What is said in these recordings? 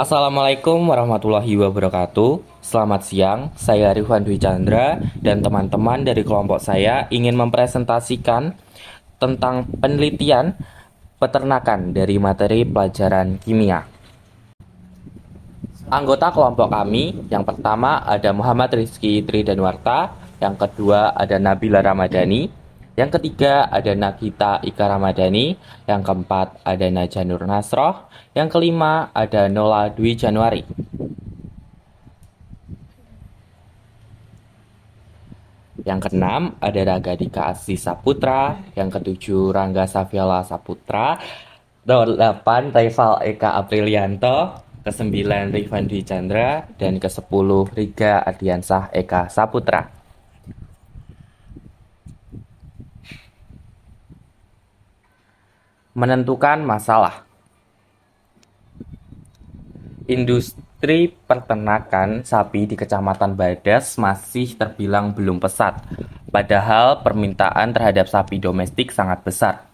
Assalamualaikum warahmatullahi wabarakatuh. Selamat siang, saya Rifan Dwi Chandra dan teman-teman dari kelompok saya ingin mempresentasikan tentang penelitian peternakan dari materi pelajaran kimia. Anggota kelompok kami yang pertama ada Muhammad Rizky Tridanwarta, yang kedua ada Nabila Ramadhani, yang ketiga ada Nagita Ika Ramadhani, yang keempat ada Najanur Nasroh, yang kelima ada Nola Dwi Januari. Yang keenam ada Ragadika Asri Saputra, yang ketujuh Rangga Safiala Saputra, ke-8 Rival Eka Aprilianto, ke-9 Rifan Dwi Chandra, dan ke-10 Riga Ardiansah Eka Saputra. Menentukan masalah. Industri peternakan sapi di Kecamatan Badas masih terbilang belum pesat, padahal permintaan terhadap sapi domestik sangat besar.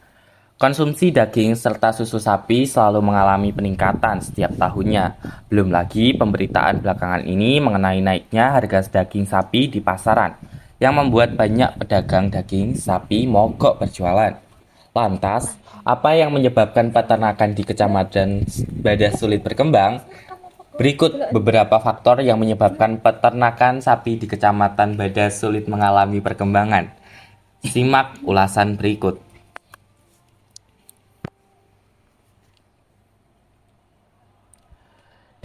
Konsumsi daging serta susu sapi selalu mengalami peningkatan setiap tahunnya. Belum lagi pemberitaan belakangan ini mengenai naiknya harga daging sapi di pasaran, yang membuat banyak pedagang daging sapi mogok berjualan. Lantas, apa yang menyebabkan peternakan di Kecamatan Badas sulit berkembang? Berikut beberapa faktor yang menyebabkan peternakan sapi di Kecamatan Badas sulit mengalami perkembangan. Simak ulasan berikut.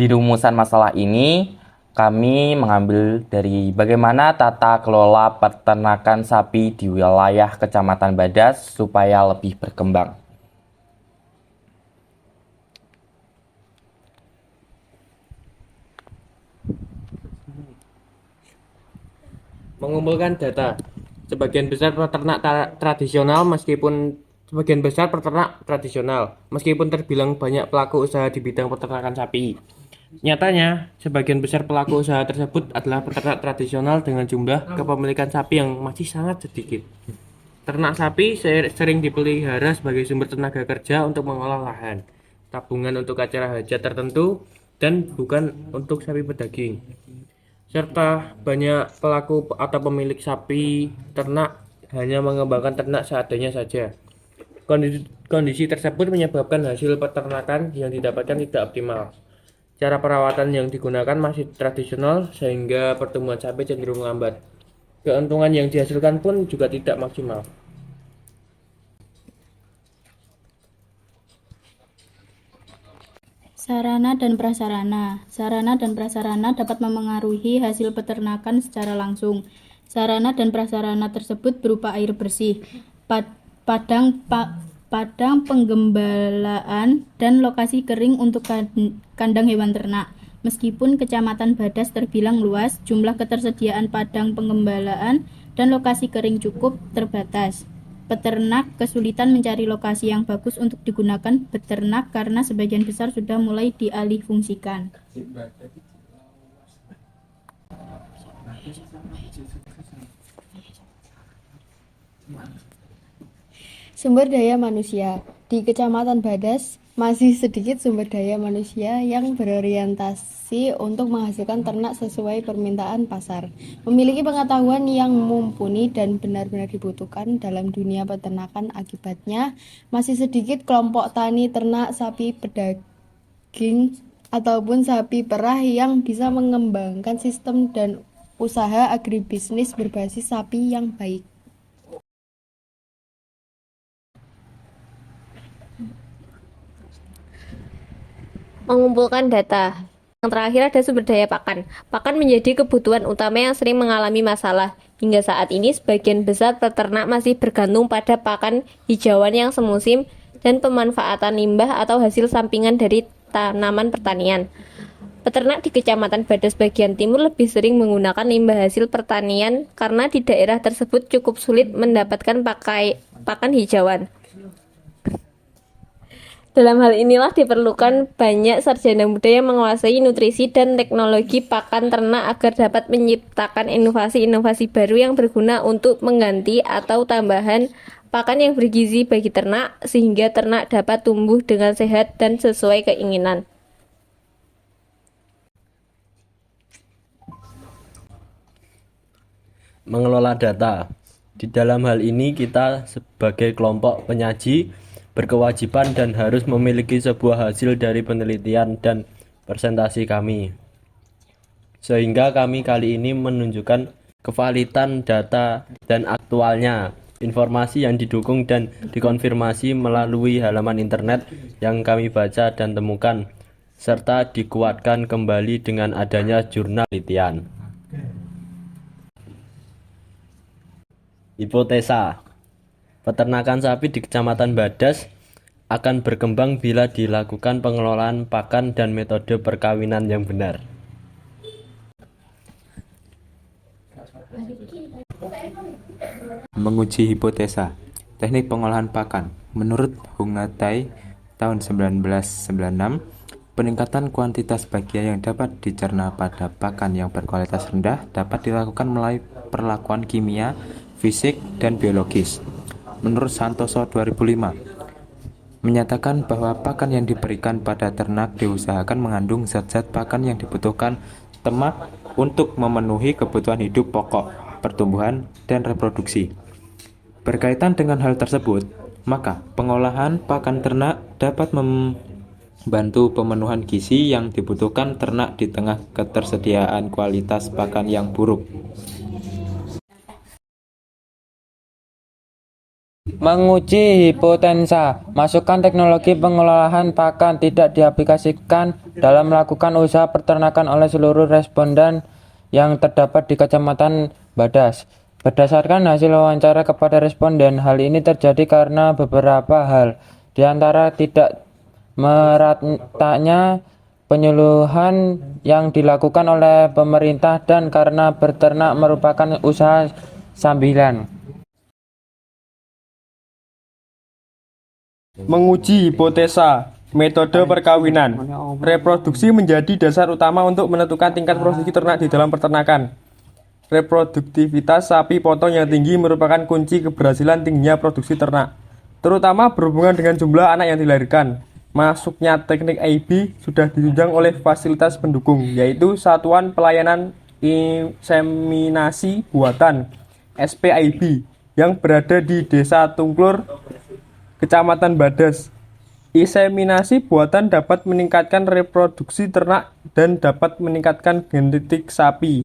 Di rumusan masalah ini, kami mengambil dari bagaimana tata kelola peternakan sapi di wilayah Kecamatan Badas supaya lebih berkembang. Mengumpulkan data. Sebagian besar peternak tradisional meskipun terbilang banyak pelaku usaha di bidang peternakan sapi. Nyatanya, sebagian besar pelaku usaha tersebut adalah peternak tradisional dengan jumlah kepemilikan sapi yang masih sangat sedikit. Ternak sapi sering dipelihara sebagai sumber tenaga kerja untuk mengolah lahan, tabungan untuk acara hajat tertentu, dan bukan untuk sapi pedaging. Serta banyak pelaku atau pemilik sapi ternak hanya mengembangkan ternak seadanya saja. Kondisi tersebut menyebabkan hasil peternakan yang didapatkan tidak optimal. Cara perawatan yang digunakan masih tradisional sehingga pertumbuhan sapi cenderung lambat. Keuntungan yang dihasilkan pun juga tidak maksimal. Sarana dan prasarana. Sarana dan prasarana dapat memengaruhi hasil peternakan secara langsung. Sarana dan prasarana tersebut berupa air bersih, padang penggembalaan, dan lokasi kering untuk kandang hewan ternak. Meskipun Kecamatan Badas terbilang luas, jumlah ketersediaan padang penggembalaan dan lokasi kering cukup terbatas. Peternak kesulitan mencari lokasi yang bagus untuk digunakan beternak karena sebagian besar sudah mulai dialihfungsikan. Sumber daya manusia. Di Kecamatan Badas, masih sedikit sumber daya manusia yang berorientasi untuk menghasilkan ternak sesuai permintaan pasar. Memiliki pengetahuan yang mumpuni dan benar-benar dibutuhkan dalam dunia peternakan, akibatnya masih sedikit kelompok tani ternak sapi pedaging ataupun sapi perah yang bisa mengembangkan sistem dan usaha agribisnis berbasis sapi yang baik. Mengumpulkan data. Yang terakhir ada sumber daya pakan. Pakan menjadi kebutuhan utama yang sering mengalami masalah. Hingga saat ini, sebagian besar peternak masih bergantung pada pakan hijauan yang semusim dan pemanfaatan limbah atau hasil sampingan dari tanaman pertanian. Peternak di Kecamatan Badas bagian timur lebih sering menggunakan limbah hasil pertanian karena di daerah tersebut cukup sulit mendapatkan pakan hijauan. Dalam hal inilah diperlukan banyak sarjana muda yang menguasai nutrisi dan teknologi pakan ternak agar dapat menciptakan inovasi-inovasi baru yang berguna untuk mengganti atau tambahan pakan yang bergizi bagi ternak, sehingga ternak dapat tumbuh dengan sehat dan sesuai keinginan. mengelola data. Di dalam hal ini kita sebagai kelompok penyaji berkewajiban dan harus memiliki sebuah hasil dari penelitian dan presentasi kami. Sehingga kami kali ini menunjukkan kevalitan data dan aktualnya informasi yang didukung dan dikonfirmasi melalui halaman internet yang kami baca dan temukan, serta dikuatkan kembali dengan adanya jurnal penelitian. Hipotesa: peternakan sapi di Kecamatan Badas akan berkembang bila dilakukan pengelolaan pakan dan metode perkawinan yang benar. Menguji hipotesa teknik pengolahan pakan. Menurut Hung Ngatai tahun 1996, peningkatan kuantitas bagian yang dapat dicerna pada pakan yang berkualitas rendah dapat dilakukan melalui perlakuan kimia, fisik, dan biologis. Menurut Santoso 2005, menyatakan bahwa pakan yang diberikan pada ternak diusahakan mengandung zat-zat pakan yang dibutuhkan ternak untuk memenuhi kebutuhan hidup pokok, pertumbuhan, dan reproduksi. Berkaitan dengan hal tersebut, maka pengolahan pakan ternak dapat membantu pemenuhan gizi yang dibutuhkan ternak di tengah ketersediaan kualitas pakan yang buruk. Menguji hipotensa, masukkan teknologi pengolahan pakan tidak diaplikasikan dalam melakukan usaha peternakan oleh seluruh responden yang terdapat di Kecamatan Badas. Berdasarkan hasil wawancara kepada responden, hal ini terjadi karena beberapa hal, di antara tidak meratanya penyuluhan yang dilakukan oleh pemerintah dan karena beternak merupakan usaha sambilan. Menguji hipotesa metode perkawinan. Reproduksi menjadi dasar utama untuk menentukan tingkat produksi ternak di dalam peternakan. Reproduktivitas sapi potong yang tinggi merupakan kunci keberhasilan tingginya produksi ternak, terutama berhubungan dengan jumlah anak yang dilahirkan. Masuknya teknik IB sudah ditunjang oleh fasilitas pendukung, yaitu Satuan Pelayanan Inseminasi Buatan (SPIB) yang berada di Desa Tungklur, Kecamatan Badas. Inseminasi buatan dapat meningkatkan reproduksi ternak dan dapat meningkatkan genetik sapi.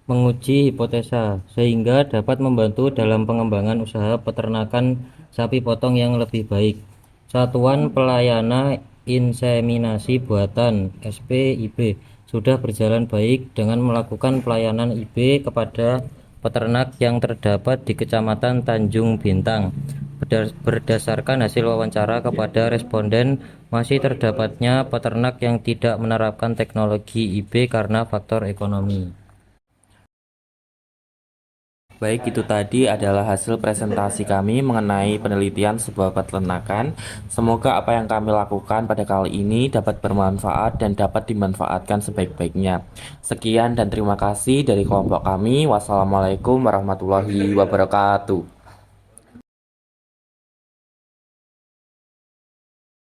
Menguji hipotesa, sehingga dapat membantu dalam pengembangan usaha peternakan sapi potong yang lebih baik. Satuan Pelayanan Inseminasi Buatan (SPIB) sudah berjalan baik dengan melakukan pelayanan IB kepada peternak yang terdapat di Kecamatan Tanjung Bintang. Berdasarkan hasil wawancara kepada responden, masih terdapatnya peternak yang tidak menerapkan teknologi IB karena faktor ekonomi. Baik, itu tadi adalah hasil presentasi kami mengenai penelitian sebuah peternakan. Semoga apa yang kami lakukan pada kali ini dapat bermanfaat dan dapat dimanfaatkan sebaik-baiknya. Sekian dan terima kasih dari kelompok kami. Wassalamualaikum warahmatullahi wabarakatuh.